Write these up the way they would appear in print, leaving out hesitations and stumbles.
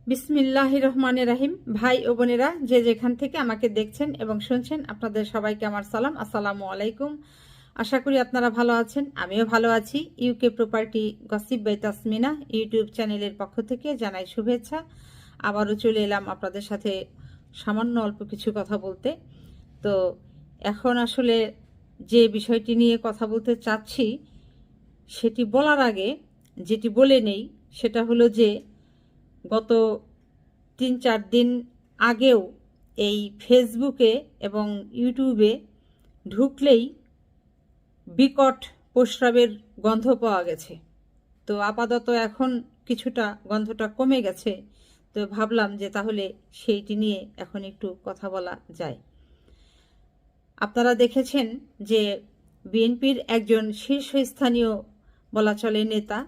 বিসমিল্লাহির রহমানির রাহিম। ভাই ও বোনেরা যে যেখান থেকে আমাকে দেখছেন এবং শুনছেন, আপনাদের সবাইকে আমার সালাম, আসসালামু আলাইকুম। আশা করি আপনারা ভালো আছেন, আমিও ভালো আছি। UK property gossip by Tasmina YouTube চ্যানেলের পক্ষ থেকে জানাই শুভেচ্ছা। আবারও চলে এলাম আপনাদের সাথে সামান্য অল্প কিছু কথা বলতে। তো এখন আসলে যে বিষয়টি নিয়ে কথা বলতে চাচ্ছি সেটি বলার আগে যেটি বলে নেই, সেটা হলো যে গত 3-4 দিন আগেও এই ফেসবুকে এবং ইউটিউবে ঢুকলেই বিকট প্রস্রাবের গন্ধ পাওয়া গেছে। তো আপাতত এখন কিছুটা গন্ধটা কমে গেছে। তো ভাবলাম যে তাহলে সেইটি নিয়ে এখন একটু কথা বলা যায়। আপনারা দেখেছেন যে বিএনপির একজন শীর্ষস্থানীয় বলা চলে নেতা,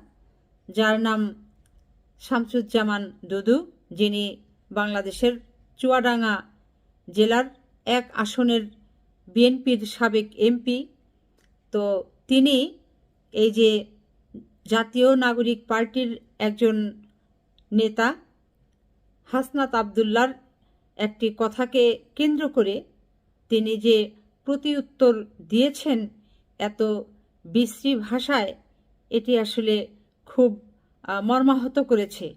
যার নাম শামসুজ্জামান দুদু, যিনি বাংলাদেশের চুয়াডাঙ্গা জেলার এক আসনের বিএনপির সাবেক এমপি। তো তিনি এই যে জাতীয় নাগরিক পার্টির একজন নেতা হাসনাত আবদুল্লার একটি কথাকে কেন্দ্র করে তিনি যে প্রতিউত্তর দিয়েছেন এত বিশ্রী ভাষায়, এটি আসলে খুব মর্মাহত করেছে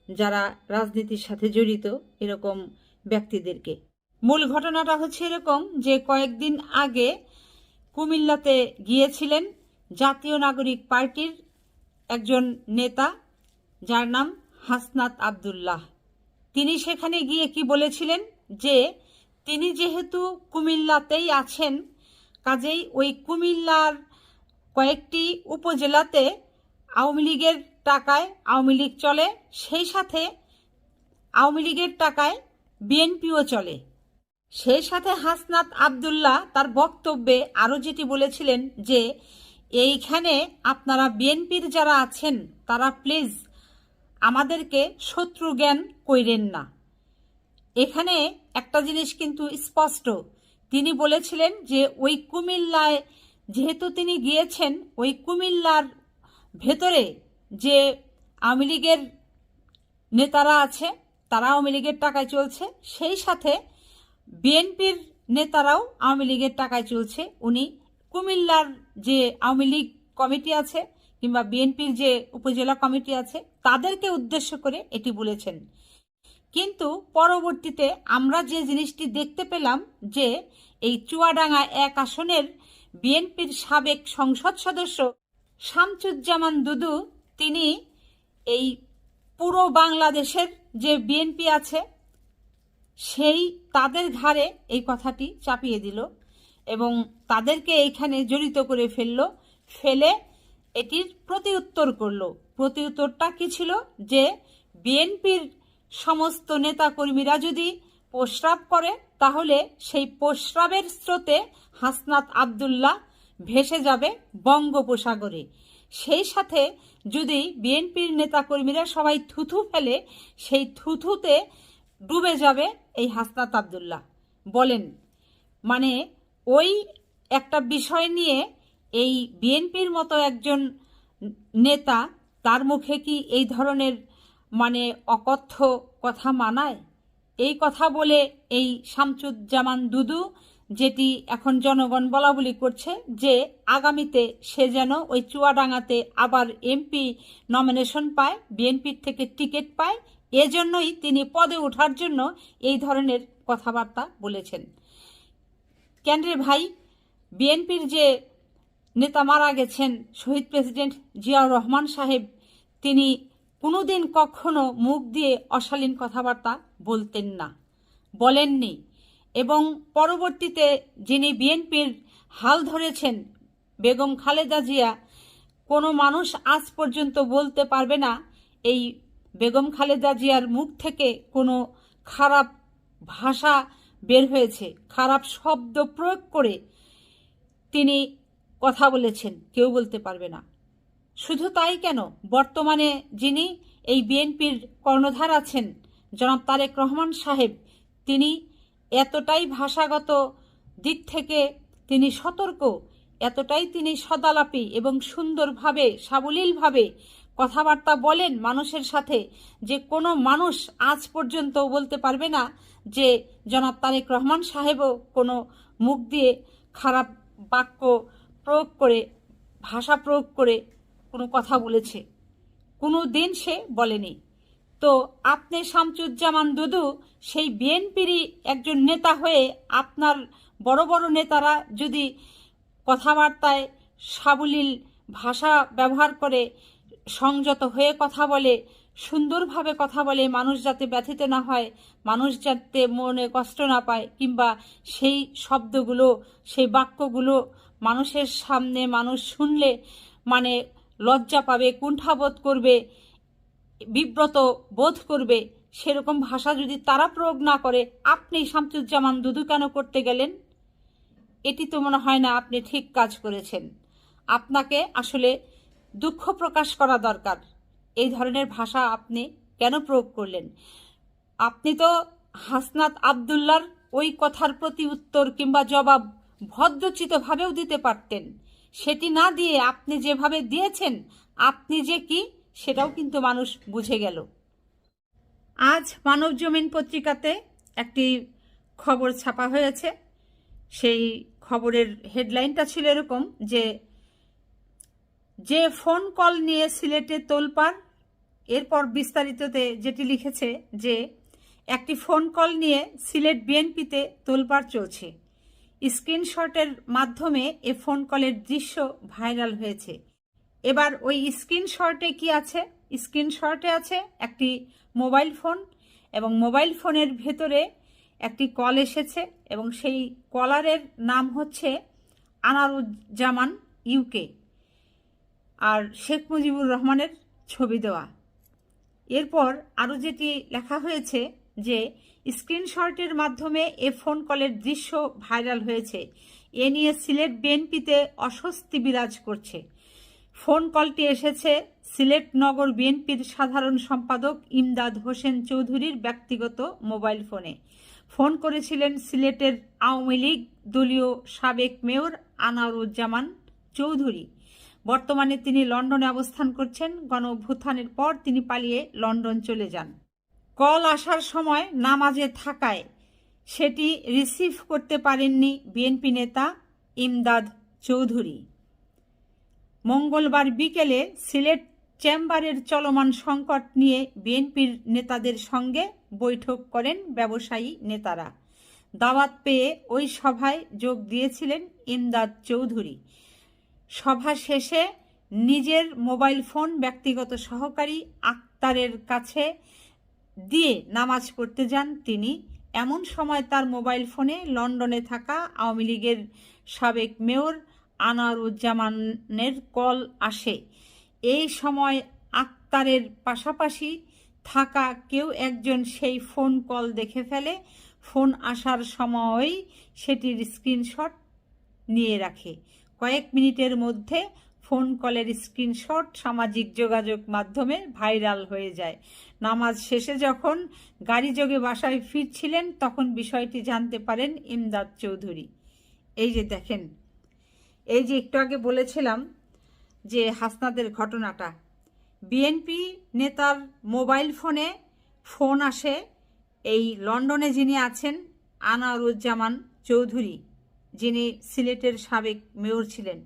যারা রাজনীতির সাথে জড়িত এরকম ব্যক্তিদেরকে। মূল ঘটনাটা হচ্ছে এরকম যে কয়েকদিন আগে কুমিল্লাতে গিয়েছিলেন জাতীয় নাগরিক পার্টির একজন নেতা, যার নাম হাসনাত আবদুল্লাহ। তিনি সেখানে গিয়ে কি বলেছিলেন যে তিনি যেহেতু কুমিল্লাতেই আছেন, কাজেই ওই কুমিল্লার কয়েকটি উপজেলাতে আওয়ামী লীগের টাকায় আওয়ামী লীগ চলে, সেই সাথে আওয়ামী লীগের টাকায় বিএনপিও চলে। সেই সাথে হাসনাত আবদুল্লাহ তার বক্তব্যে আরও যেটি বলেছিলেন যে এইখানে আপনারা বিএনপির যারা আছেন তারা প্লিজ আমাদেরকে শত্রু জ্ঞান কইরেন না। এখানে একটা জিনিস কিন্তু স্পষ্ট, তিনি বলেছিলেন যে ওই কুমিল্লায় যেহেতু তিনি গিয়েছেন, ওই কুমিল্লার ভেতরে যে আওয়ামী লীগের নেতারা আছে তারা আওয়ামী লীগের টাকায় চলছে, সেই সাথে বিএনপির নেতারাও আওয়ামী লীগের টাকায় চলছে। উনি কুমিল্লার যে আওয়ামী লীগ কমিটি আছে কিংবা বিএনপির যে উপজেলা কমিটি আছে তাদেরকে উদ্দেশ্য করে এটি বলেছেন। কিন্তু পরবর্তীতে আমরা যে জিনিসটি দেখতে পেলাম যে এই চুয়াডাঙ্গা এক আসনের বিএনপির সাবেক সংসদ সদস্য শামসুজ্জামান দুদু, তিনি এই পুরো বাংলাদেশের যে বিএনপি আছে সেই তাদের ঘাড়ে এই কথাটি চাপিয়ে দিল এবং তাদেরকে এইখানে জড়িত করে ফেলে এটির প্রতিউত্তর করলো। প্রতিউত্তরটা কি ছিল যে বিএনপির সমস্ত নেতাকর্মীরা যদি প্রস্রাব করে তাহলে সেই প্রস্রাবের স্রোতে হাসনাত আবদুল্লাহ ভেসে যাবে বঙ্গোপসাগরে। সেই সাথে যদি বিএনপির নেতাকর্মীরা সবাই থুথু ফেলে সেই থুথুতে ডুবে যাবে এই হাসনাত আবদুল্লাহ। বলেন, মানে ওই একটা বিষয় নিয়ে এই বিএনপির মতো একজন নেতা, তার মুখে কি এই ধরনের মানে অকথ্য কথা মানায়? এই কথা বলে এই শামসুজ্জামান দুদু, যেটি এখন জনগণ বলা বলি করছে যে আগামীতে সে যেন ওই চুয়াডাঙ্গাতে আবার এমপি নমিনেশন পায়, বিএনপির থেকে টিকিট পায়, এজন্যই তিনি পদে ওঠার জন্য এই ধরনের কথাবার্তা বলেছেন। কেন রে ভাই, বিএনপির যে নেতা মারা গেছেন শহীদ প্রেসিডেন্ট জিয়াউর রহমান সাহেব, তিনি কোনোদিন কখনো মুখ দিয়ে অশালীন কথাবার্তা বলতেন না, বলেননি। এবং পরবর্তীতে যিনি বিএনপির হাল ধরেছেন বেগম খালেদা জিয়া, কোনো মানুষ আজ পর্যন্ত বলতে পারবে না এই বেগম খালেদা জিয়ার মুখ থেকে কোনো খারাপ ভাষা বের হয়েছে, খারাপ শব্দ প্রয়োগ করে তিনি কথা বলেছেন, কেউ বলতে পারবে না। শুধু তাই কেন, বর্তমানে যিনি এই বিএনপির কর্ণধার আছেন জনাব তারেক রহমান সাহেব, তিনি এতটাই ভাষাগত দিক থেকে তিনি সতর্ক, এতটাই তিনি সদালাপী এবং সুন্দরভাবে সাবলীলভাবে কথাবার্তা বলেন মানুষের সাথে, যে কোনো মানুষ আজ পর্যন্ত বলতে পারবে না যে জনাব তারেক রহমান সাহেবও কোনো মুখ দিয়ে খারাপ বাক্য প্রয়োগ করে, ভাষা প্রয়োগ করে কোনো কথা বলেছে। কোনো দিন সে বলেনি। তো আপনি শামসুজ্জামান দুদু সেই বিএনপিরই একজন নেতা হয়ে আপনার বড় বড় নেতারা যদি কথাবার্তায় সাবলীল ভাষা ব্যবহার করে, সংযত হয়ে কথা বলে, সুন্দরভাবে কথা বলে, মানুষ যাতে ব্যথিত না হয়, মানুষ যাতে মনে কষ্ট না পায়, কিংবা সেই শব্দগুলো, সেই বাক্যগুলো মানুষের সামনে মানুষ শুনলে মানে লজ্জা পাবে, কুণ্ঠাবোধ করবে, বিব্রত বোধ করবে, সেরকম ভাষা যদি তারা প্রয়োগ না করে, আপনি শামসুজ্জামান দুদু কেন করতে গেলেন? এটি তো মনে হয় না আপনি ঠিক কাজ করেছেন। আপনাকে আসলে দুঃখ প্রকাশ করা দরকার। এই ধরনের ভাষা আপনি কেন প্রয়োগ করলেন? আপনি তো হাসনাত আবদুল্লার ওই কথার প্রতি উত্তর কিংবা জবাব ভদ্রচিতভাবেও দিতে পারতেন। সেটি না দিয়ে আপনি যেভাবে দিয়েছেন, আপনি যে কি সেটাও কিন্তু মানুষ বুঝে গেল। আজ মানবজমিন পত্রিকাতে একটি খবর ছাপা হয়েছে। সেই খবরের হেডলাইনটা ছিল এরকম যে ফোন কল নিয়ে সিলেটে তোলপাড়। এরপর বিস্তারিততে যেটি লিখেছে যে একটি ফোন কল নিয়ে সিলেট বিএনপিতে তোলপাড় চলছে। স্ক্রিনশটের মাধ্যমে এ ফোন কলের দৃশ্য ভাইরাল হয়েছে। এবার ওই স্ক্রিনশটে কি আছে? স্ক্রিনশটে আছে একটি মোবাইল ফোন, এবং মোবাইল ফোনের ভেতরে একটি কল এসেছে, এবং সেই কলারের নাম হচ্ছে আনারুজ্জামান ইউকে, আর শেখ মুজিবুর রহমানের ছবি দেওয়া। এরপর আরও যেটি লেখা হয়েছে যে স্ক্রিনশটের মাধ্যমে এ ফোন কলের দৃশ্য ভাইরাল হয়েছে। এ নিয়ে সিলেট বিএনপিতে অস্বস্তি বিরাজ করছে। ফোন কলটি এসেছে সিলেট নগর বিএনপির সাধারণ সম্পাদক ইমদাদ হোসেন চৌধুরীর ব্যক্তিগত মোবাইল ফোনে। ফোন করেছিলেন সিলেটের আওয়ামী লীগ দলীয় সাবেক মেয়র আনারুজ্জামান চৌধুরী। বর্তমানে তিনি লন্ডনে অবস্থান করছেন। গণ অভ্যুত্থানের পর তিনি পালিয়ে লন্ডন চলে যান। কল আসার সময় নামাজে থাকায় সেটি রিসিভ করতে পারেননি বিএনপি নেতা ইমদাদ চৌধুরী। মঙ্গলবার বিকেলে সিলেট চেম্বারের চলমান সংকট নিয়ে বিএনপির নেতাদের সঙ্গে বৈঠক করেন ব্যবসায়ী নেতারা। দাওয়াত পেয়ে ওই সভায় যোগ দিয়েছিলেন ইমদাদ চৌধুরী। সভা শেষে নিজের মোবাইল ফোন ব্যক্তিগত সহকারী আক্তারের কাছে দিয়ে নামাজ পড়তে যান তিনি। এমন সময় তার মোবাইল ফোনে লন্ডনে থাকা আওয়ামী লীগের সাবেক মেয়র আনারুজ্জামানের কল আসে। এই সময় আক্তারের পাশাপাশি থাকা কেউ একজন সেই ফোন কল দেখে ফেলে। ফোন আসার সময়ই সেটির স্ক্রিনশট নিয়ে রাখে। কয়েক মিনিটের মধ্যে ফোন কলের স্ক্রিনশট সামাজিক যোগাযোগ মাধ্যমে ভাইরাল হয়ে যায়। নামাজ শেষে যখন গাড়ি যোগে বাসায় ফিরছিলেন তখন বিষয়টি জানতে পারেন ইমদাদ চৌধুরী। এই যে দেখেন, এই যে একটু আগে বলেছিলাম যে হাসনাদের ঘটনাটা, বিএনপি নেতার মোবাইল ফোনে ফোন আসে এই লন্ডনে যিনি আছেন আনারুজ্জামান চৌধুরী, যিনি সিলেটের সাবেক মেয়র ছিলেন।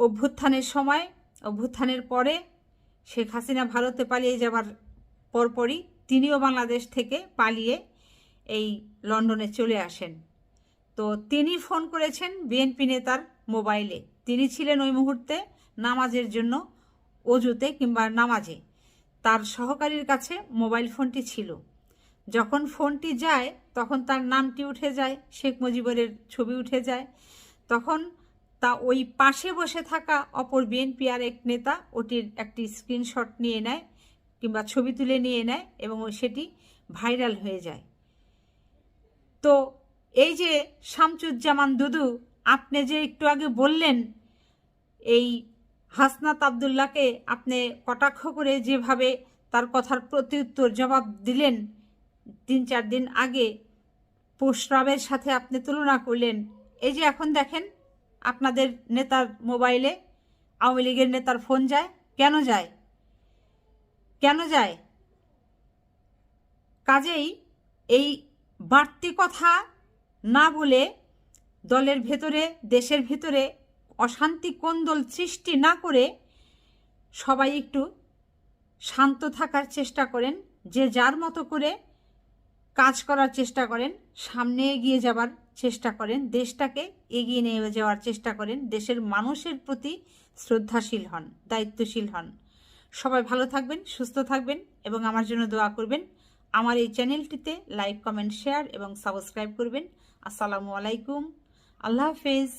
অভ্যুত্থানের সময়, অভ্যুত্থানের পরে শেখ হাসিনা ভারতে পালিয়ে যাবার পরপরই তিনিও বাংলাদেশ থেকে পালিয়ে এই লন্ডনে চলে আসেন। তো তিনি ফোন করেছেন বিএনপি নেতার মোবাইলে। তিনি ছিলেন ওই মুহূর্তে নামাজের জন্য অজুতে কিংবা নামাজে। তার সহকারীর কাছে মোবাইল ফোনটি ছিল। যখন ফোনটি যায় তখন তার নামটি উঠে যায়, শেখ মুজিবুরের ছবি উঠে যায়। তখন তা ওই পাশে বসে থাকা অপর বিএনপি আর এক নেতা ওটির একটি স্ক্রিনশট নিয়ে নেয় কিংবা ছবি তুলে নিয়ে নেয় এবং সেটি ভাইরাল হয়ে যায়। তো এই যে শামসুজ্জামান দুদু, আপনি যে একটু আগে বললেন এই হাসনাত আবদুল্লাহকে আপনি কটাক্ষ করে যেভাবে তার কথার প্রত্যুত্তর জবাব দিলেন, 3-4 দিন আগে প্রস্রাবের সাথে আপনি তুলনা করলেন। এই যে এখন দেখেন আপনাদের নেতার মোবাইলে আওয়ামী লীগের নেতার ফোন যায়, কেন যায়? কেন যায়? কাজেই এই বাড়তি কথা না বলে দলের ভেতরে, দেশের ভেতরে অশান্তি কোন্দল সৃষ্টি না করে সবাই একটু শান্ত থাকার চেষ্টা করেন, যে যার মতো করে কাজ করার চেষ্টা করেন, সামনে এগিয়ে যাবার চেষ্টা করেন, দেশটাকে এগিয়ে নিয়ে যাওয়ার চেষ্টা করেন, দেশের মানুষের প্রতি শ্রদ্ধাশীল হন, দায়িত্বশীল হন। সবাই ভালো থাকবেন, সুস্থ থাকবেন এবং আমার জন্য দোয়া করবেন। আমার এই চ্যানেলটিতে লাইক, কমেন্ট, শেয়ার এবং সাবস্ক্রাইব করবেন। আসসালামু আলাইকুম, আল্লাহ হাফেজ।